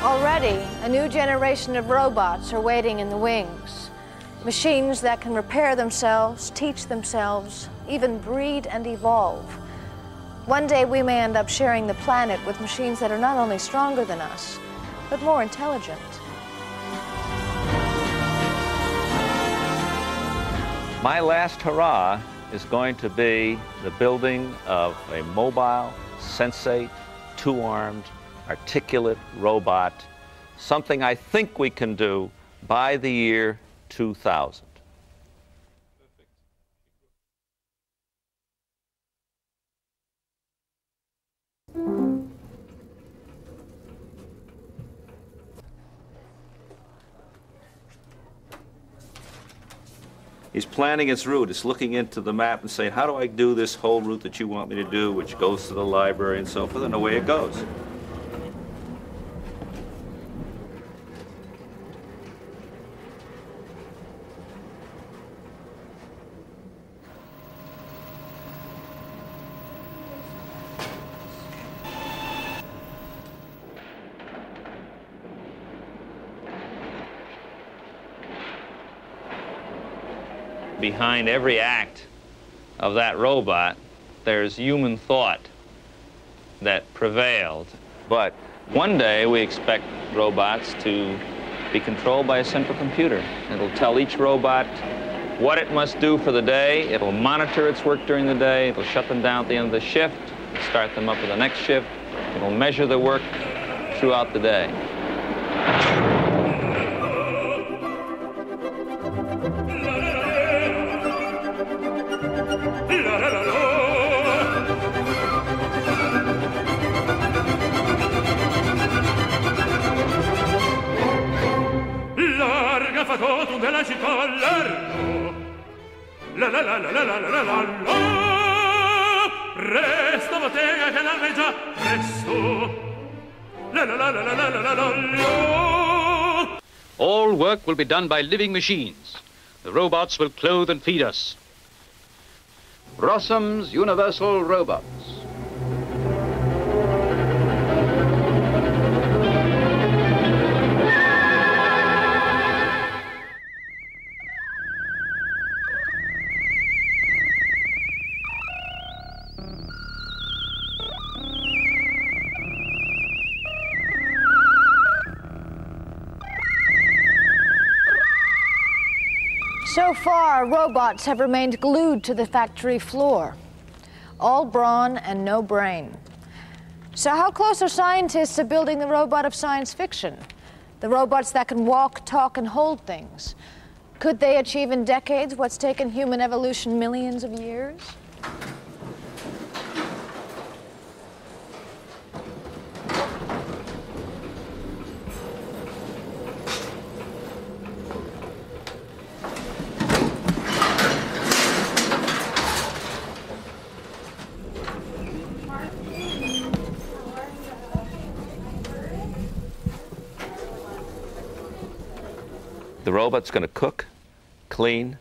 Already, a new generation of robots are waiting in the wings. Machines that can repair themselves, teach themselves, even breed and evolve. One day we may end up sharing the planet with machines that are not only stronger than us, but more intelligent. My last hurrah is going to be the building of a mobile, sensate, two-armed, articulate robot, something I think we can do by the year 2000. He's planning its route. It's looking into the map and saying, how do I do this whole route that you want me to do, which goes to the library and so forth, and away it goes. Behind every act of that robot, there's human thought that prevailed. But one day we expect robots to be controlled by a central computer. It'll tell each robot what it must do for the day. It'll monitor its work during the day. It'll shut them down at the end of the shift, start them up for the next shift. It'll measure the work throughout the day. All work will be done by living machines. The robots will clothe and feed us. Rossum's Universal Robots. So far, robots have remained glued to the factory floor. All brawn and no brain. So how close are scientists to building the robot of science fiction? The robots that can walk, talk, and hold things. Could they achieve in decades what's taken human evolution millions of years? The robot's going to cook, clean,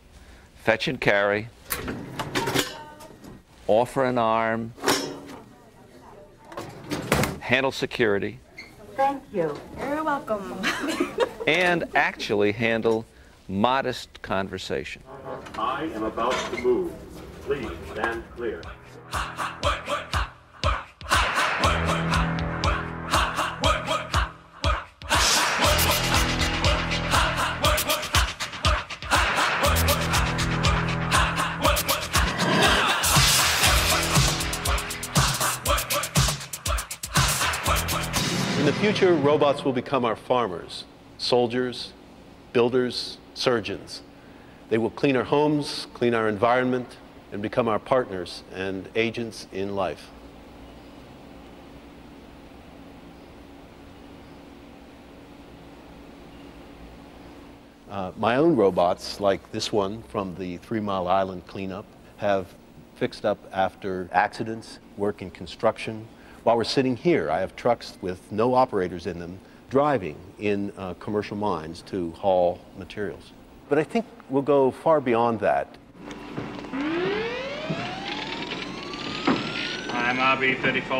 fetch and carry, offer an arm, handle security. Thank you. You're welcome. And actually handle modest conversation. I am about to move. Please stand clear. In the future, robots will become our farmers, soldiers, builders, surgeons. They will clean our homes, clean our environment, and become our partners and agents in life. My own robots, like this one from the 3 Mile Island cleanup, have fixed up after accidents, work in construction. While we're sitting here, I have trucks with no operators in them driving in commercial mines to haul materials. But I think we'll go far beyond that. I'm RB34.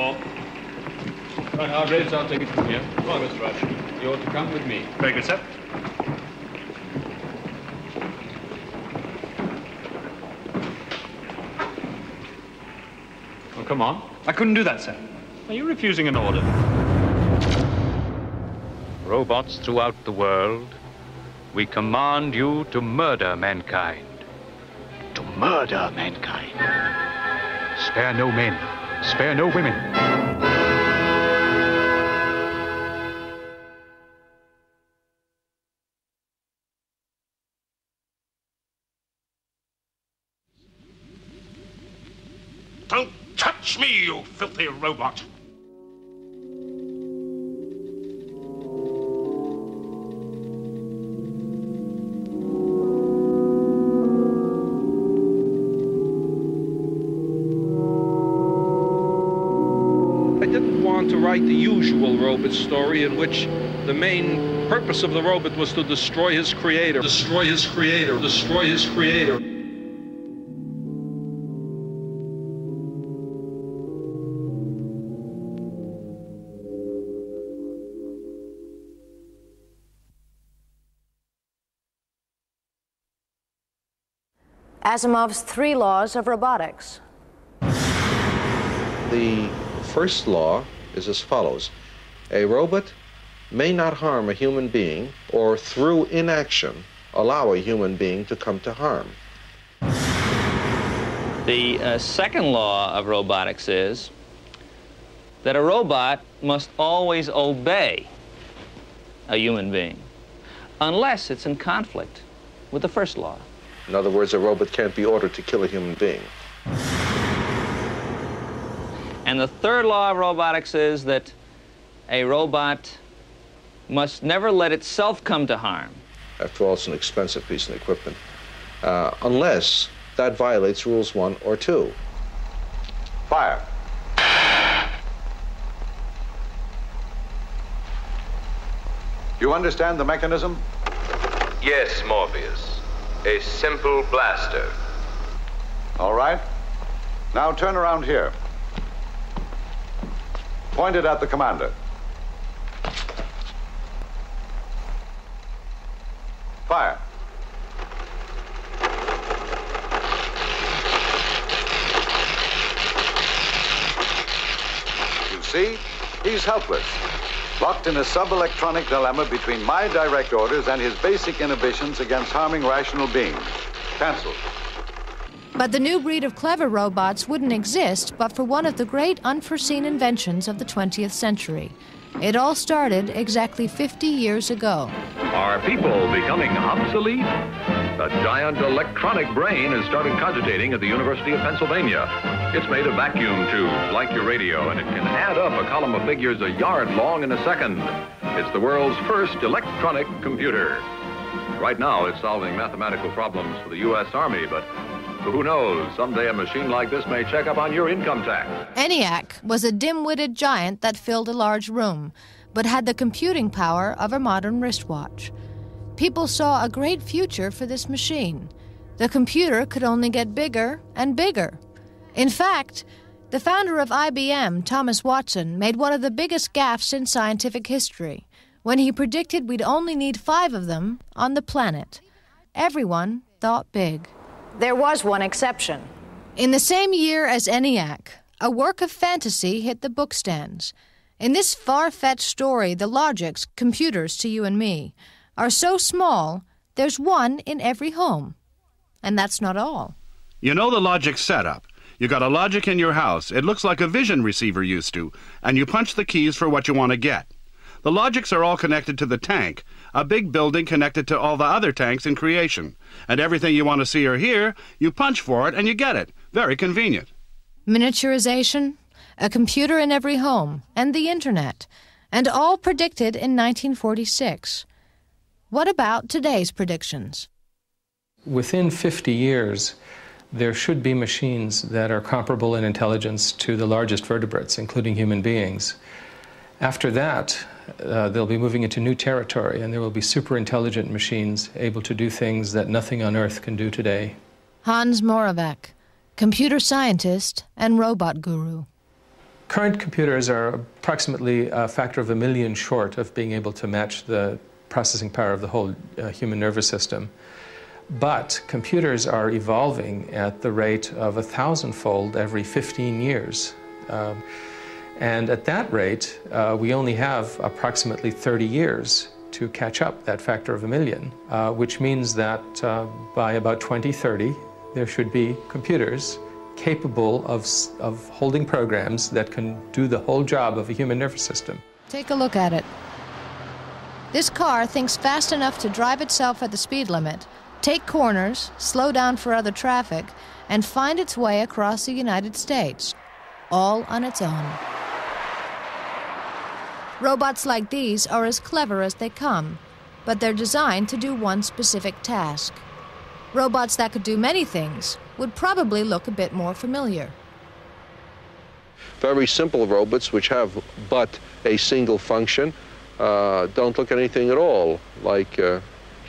Right, Hargraves, I'll take it from here. Come on, Mr. Rush. You ought to come with me. Very good, sir. Oh, come on. I couldn't do that, sir. Are you refusing an order? Robots throughout the world, we command you to murder mankind. To murder mankind. Spare no men, spare no women. Don't touch me, you filthy robot! I didn't want to write the usual robot story in which the main purpose of the robot was to destroy his creator. Destroy his creator. Destroy his creator. Asimov's 3 laws of robotics. The first law is as follows. A robot may not harm a human being or through inaction allow a human being to come to harm. The second law of robotics is that a robot must always obey a human being unless it's in conflict with the first law. In other words, a robot can't be ordered to kill a human being. And the third law of robotics is that a robot must never let itself come to harm. After all, it's an expensive piece of equipment. Unless that violates rules 1 or 2. Fire. You understand the mechanism? Yes, Morpheus. A simple blaster. All right. Now turn around here. Point it at the commander. Fire. You see, he's helpless, locked in a sub-electronic dilemma between my direct orders and his basic inhibitions against harming rational beings. Cancelled. But the new breed of clever robots wouldn't exist but for one of the great unforeseen inventions of the 20th century. It all started exactly 50 years ago. Are people becoming obsolete? A giant electronic brain is starting cogitating at the University of Pennsylvania. It's made of vacuum tubes like your radio, and it can add up a column of figures a yard long in a second. It's the world's first electronic computer. Right now, it's solving mathematical problems for the U.S. Army, but who knows? Someday a machine like this may check up on your income tax. ENIAC was a dim-witted giant that filled a large room, but had the computing power of a modern wristwatch. People saw a great future for this machine. The computer could only get bigger and bigger. In fact, the founder of IBM, Thomas Watson, made one of the biggest gaffes in scientific history when he predicted we'd only need 5 of them on the planet. Everyone thought big. There was one exception. In the same year as ENIAC, a work of fantasy hit the bookstands. In this far-fetched story, the Logics, computers to you and me, are so small, there's one in every home. And that's not all. You know the Logic setup. You got a Logic in your house. It looks like a vision receiver used to, and you punch the keys for what you want to get. The Logics are all connected to the tank, a big building connected to all the other tanks in creation. And everything you want to see or hear, you punch for it and you get it. Very convenient. Miniaturization, a computer in every home, and the Internet, and all predicted in 1946. What about today's predictions? Within 50 years, there should be machines that are comparable in intelligence to the largest vertebrates, including human beings. After that, they'll be moving into new territory, and there will be super intelligent machines able to do things that nothing on Earth can do today. Hans Moravec, computer scientist and robot guru. Current computers are approximately a factor of 1 million short of being able to match the processing power of the whole human nervous system. But computers are evolving at the rate of 1,000-fold every 15 years. And at that rate, we only have approximately 30 years to catch up that factor of 1 million, which means that by about 2030, there should be computers capable of holding programs that can do the whole job of a human nervous system. Take a look at it. This car thinks fast enough to drive itself at the speed limit, take corners, slow down for other traffic, and find its way across the United States, all on its own. Robots like these are as clever as they come, but they're designed to do one specific task. Robots that could do many things would probably look a bit more familiar. Very simple robots which have but a single function don't look anything at all like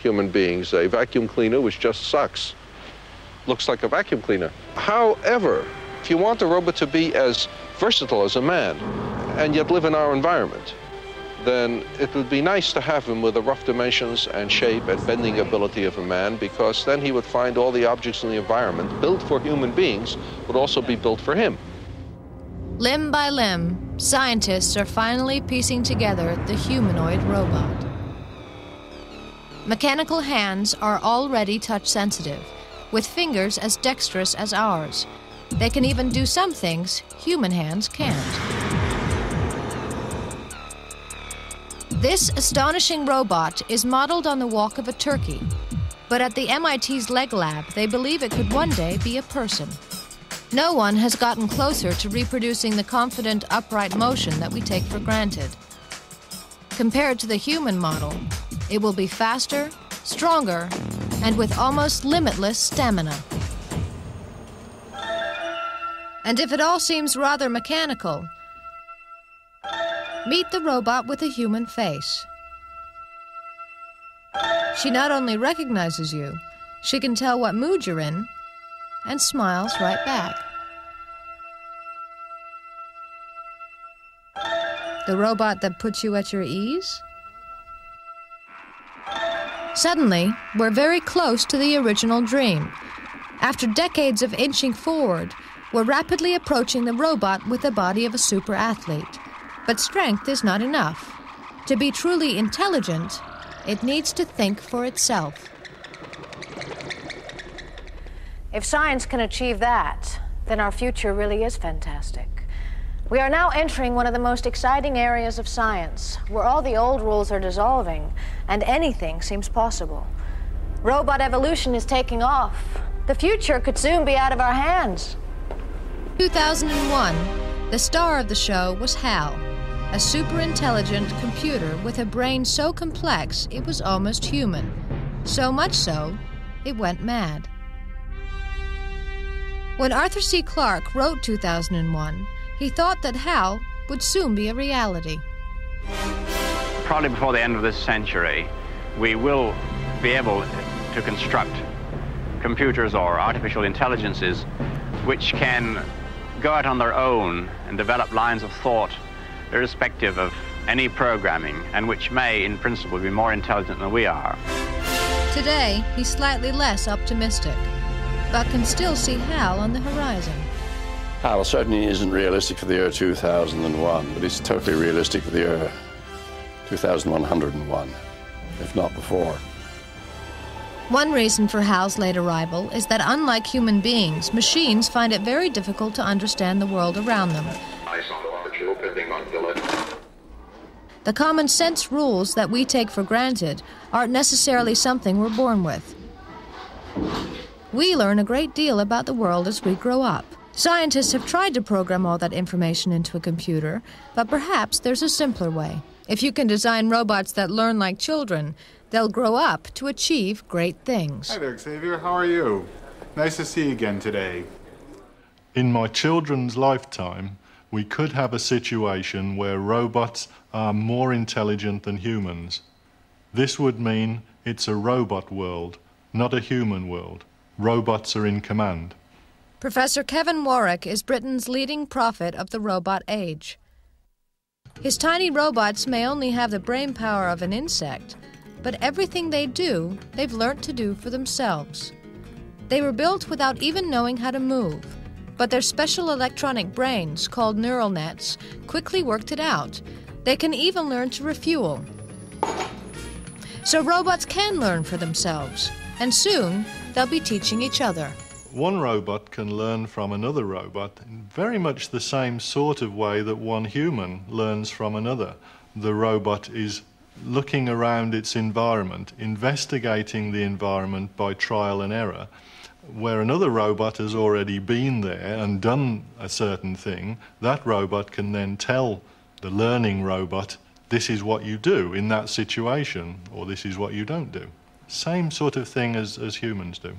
human beings. A vacuum cleaner, which just sucks, looks like a vacuum cleaner. However, if you want a robot to be as versatile as a man and yet live in our environment, then it would be nice to have him with the rough dimensions and shape and bending ability of a man, because then he would find all the objects in the environment built for human beings would also be built for him. Limb by limb, scientists are finally piecing together the humanoid robot. Mechanical hands are already touch-sensitive, with fingers as dexterous as ours. They can even do some things human hands can't. This astonishing robot is modeled on the walk of a turkey, but at the MIT's Leg Lab, they believe it could one day be a person. No one has gotten closer to reproducing the confident, upright motion that we take for granted. Compared to the human model, it will be faster, stronger, and with almost limitless stamina. And if it all seems rather mechanical, meet the robot with a human face. She not only recognizes you, she can tell what mood you're in and smiles right back. The robot that puts you at your ease? Suddenly, we're very close to the original dream. After decades of inching forward, we're rapidly approaching the robot with the body of a super athlete. But strength is not enough. To be truly intelligent, it needs to think for itself. If science can achieve that, then our future really is fantastic. We are now entering one of the most exciting areas of science, where all the old rules are dissolving and anything seems possible. Robot evolution is taking off. The future could soon be out of our hands. 2001, the star of the show was HAL, a super-intelligent computer with a brain so complex it was almost human. So much so, it went mad. When Arthur C. Clarke wrote 2001, he thought that HAL would soon be a reality. Probably before the end of this century, we will be able to construct computers or artificial intelligences which can go out on their own and develop lines of thought irrespective of any programming, and which may, in principle, be more intelligent than we are. Today, he's slightly less optimistic, but can still see HAL on the horizon. HAL certainly isn't realistic for the year 2001, but it's totally realistic for the year 2101, if not before. One reason for HAL's late arrival is that, unlike human beings, machines find it very difficult to understand the world around them. The common sense rules that we take for granted aren't necessarily something we're born with. We learn a great deal about the world as we grow up. Scientists have tried to program all that information into a computer, but perhaps there's a simpler way. If you can design robots that learn like children, they'll grow up to achieve great things. Hi there, Xavier. How are you? Nice to see you again today. In my children's lifetime, we could have a situation where robots are more intelligent than humans. This would mean it's a robot world, not a human world. Robots are in command. Professor Kevin Warwick is Britain's leading prophet of the robot age. His tiny robots may only have the brain power of an insect, but everything they do, they've learnt to do for themselves. They were built without even knowing how to move, but their special electronic brains, called neural nets, quickly worked it out. They can even learn to refuel. So robots can learn for themselves, and soon they'll be teaching each other. One robot can learn from another robot in very much the same sort of way that one human learns from another. The robot is looking around its environment, investigating the environment by trial and error. Where another robot has already been there and done a certain thing, that robot can then tell the learning robot, this is what you do in that situation, or this is what you don't do. Same sort of thing as humans do.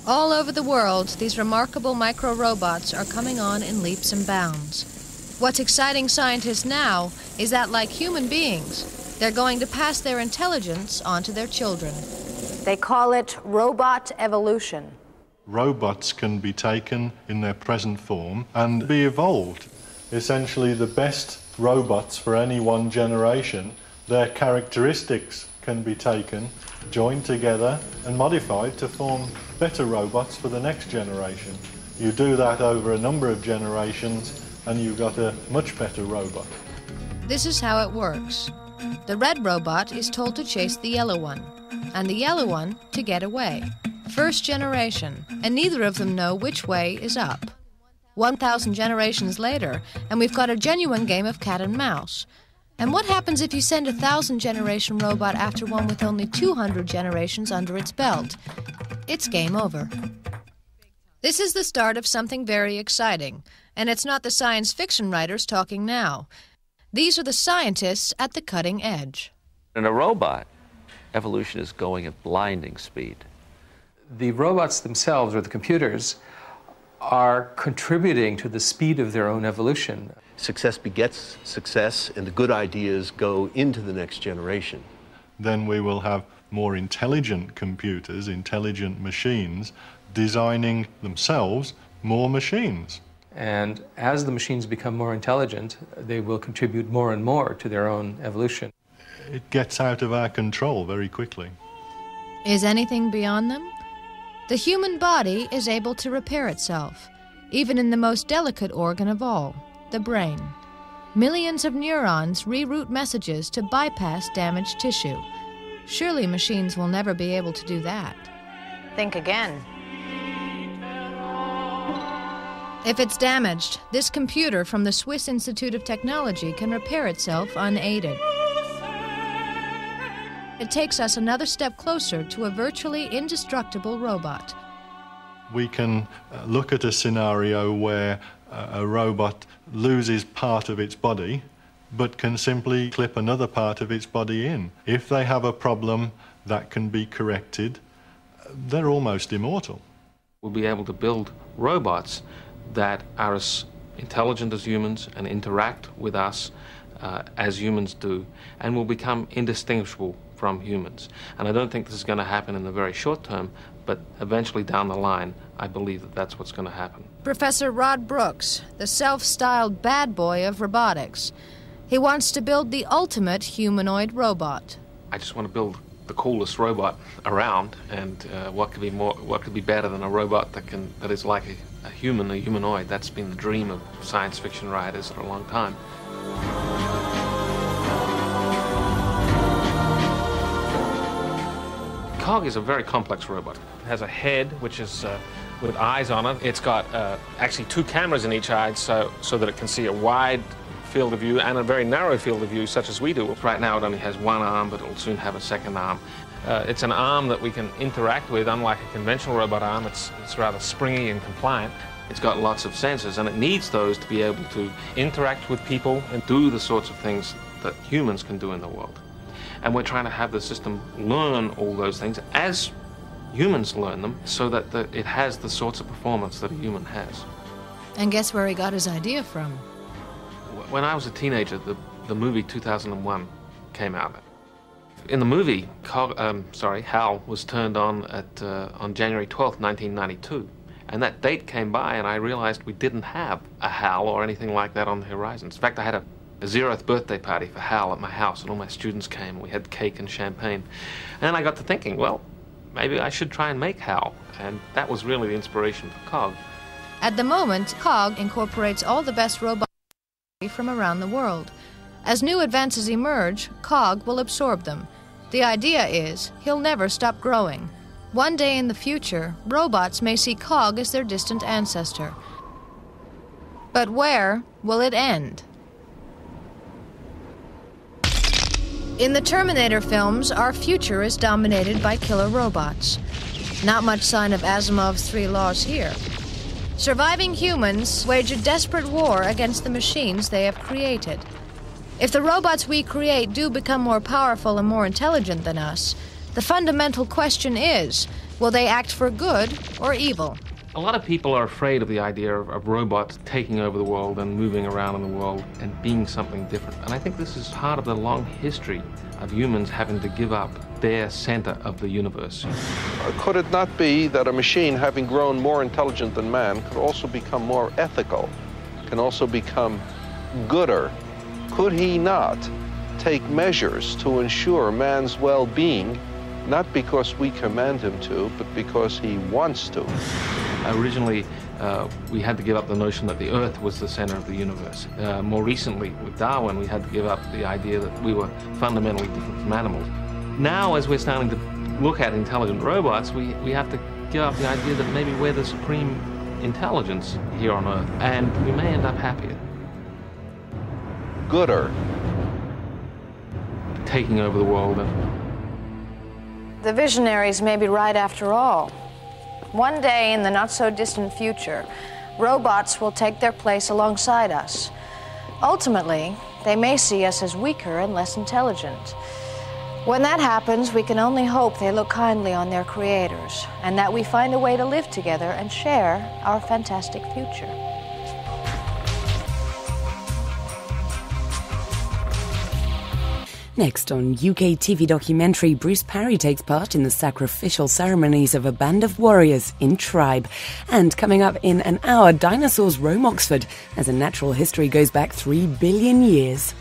All over the world, these remarkable micro-robots are coming on in leaps and bounds. What's exciting scientists now is that, like human beings, they're going to pass their intelligence on to their children. They call it robot evolution. Robots can be taken in their present form and be evolved. Essentially, the best robots for any one generation, their characteristics can be taken, joined together and modified to form better robots for the next generation. You do that over a number of generations and you've got a much better robot. This is how it works. The red robot is told to chase the yellow one, and the yellow one to get away. First generation, and neither of them know which way is up. 1,000 generations later, and we've got a genuine game of cat and mouse. And what happens if you send a 1,000-generation robot after one with only 200 generations under its belt? It's game over. This is the start of something very exciting, and it's not the science fiction writers talking now. These are the scientists at the cutting edge. In a robot, evolution is going at blinding speed. The robots themselves, or the computers, are contributing to the speed of their own evolution. Success begets success, and the good ideas go into the next generation. Then we will have more intelligent computers, intelligent machines, designing themselves more machines. And as the machines become more intelligent, they will contribute more and more to their own evolution. It gets out of our control very quickly. Is anything beyond them? The human body is able to repair itself, even in the most delicate organ of all, the brain. Millions of neurons reroute messages to bypass damaged tissue. Surely machines will never be able to do that. Think again. If it's damaged, this computer from the Swiss Institute of Technology can repair itself unaided. It takes us another step closer to a virtually indestructible robot. We can look at a scenario where a robot loses part of its body, but can simply clip another part of its body in. If they have a problem that can be corrected, they're almost immortal. We'll be able to build robots that are as intelligent as humans and interact with us as humans do, and will become indistinguishable from humans. And I don't think this is going to happen in the very short term, but eventually down the line, I believe that that's what's going to happen. Professor Rod Brooks, the self-styled bad boy of robotics. He wants to build the ultimate humanoid robot. I just want to build the coolest robot around, and what could be better than a robot that is like a human, a humanoid? That's been the dream of science fiction writers for a long time. Cog is a very complex robot. It has a head, which is with eyes on it. It's got actually 2 cameras in each eye, so that it can see a wide field of view and a very narrow field of view, such as we do. Right now, it only has 1 arm, but it will soon have a 2nd arm. It's an arm that we can interact with, unlike a conventional robot arm. It's rather springy and compliant. It's got lots of sensors, and it needs those to be able to interact with people and do the sorts of things that humans can do in the world. And we're trying to have the system learn all those things as humans learn them, so that it has the sorts of performance that a human has. And guess where he got his idea from? When I was a teenager, the movie 2001 came out. In the movie, HAL was turned on on January 12th, 1992. And that date came by, and I realized we didn't have a HAL or anything like that on the horizons. In fact, I had a 0th birthday party for HAL at my house, and all my students came, and we had cake and champagne. And then I got to thinking, well, maybe I should try and make HAL, and that was really the inspiration for COG. At the moment, COG incorporates all the best robots from around the world. As new advances emerge, COG will absorb them. The idea is he'll never stop growing. One day in the future, robots may see COG as their distant ancestor. But where will it end? In the Terminator films, our future is dominated by killer robots. Not much sign of Asimov's 3 laws here. Surviving humans wage a desperate war against the machines they have created. If the robots we create do become more powerful and more intelligent than us, the fundamental question is, will they act for good or evil? A lot of people are afraid of the idea of robots taking over the world and moving around in the world and being something different. And I think this is part of the long history of humans having to give up their center of the universe. Could it not be that a machine, having grown more intelligent than man, could also become more ethical, can also become gooder? Could he not take measures to ensure man's well-being, not because we command him to, but because he wants to? Originally, we had to give up the notion that the Earth was the center of the universe. More recently, with Darwin, we had to give up the idea that we were fundamentally different from animals. Now, as we're starting to look at intelligent robots, we have to give up the idea that maybe we're the supreme intelligence here on Earth, and we may end up happier. Gooder. Taking over the world. The visionaries may be right after all. One day in the not-so-distant future, robots will take their place alongside us. Ultimately, they may see us as weaker and less intelligent. When that happens, we can only hope they look kindly on their creators, and that we find a way to live together and share our fantastic future. Next on UK TV documentary, Bruce Parry takes part in the sacrificial ceremonies of a band of warriors in Tribe. And coming up in an hour, dinosaurs roam Oxford as a natural history goes back 3 billion years.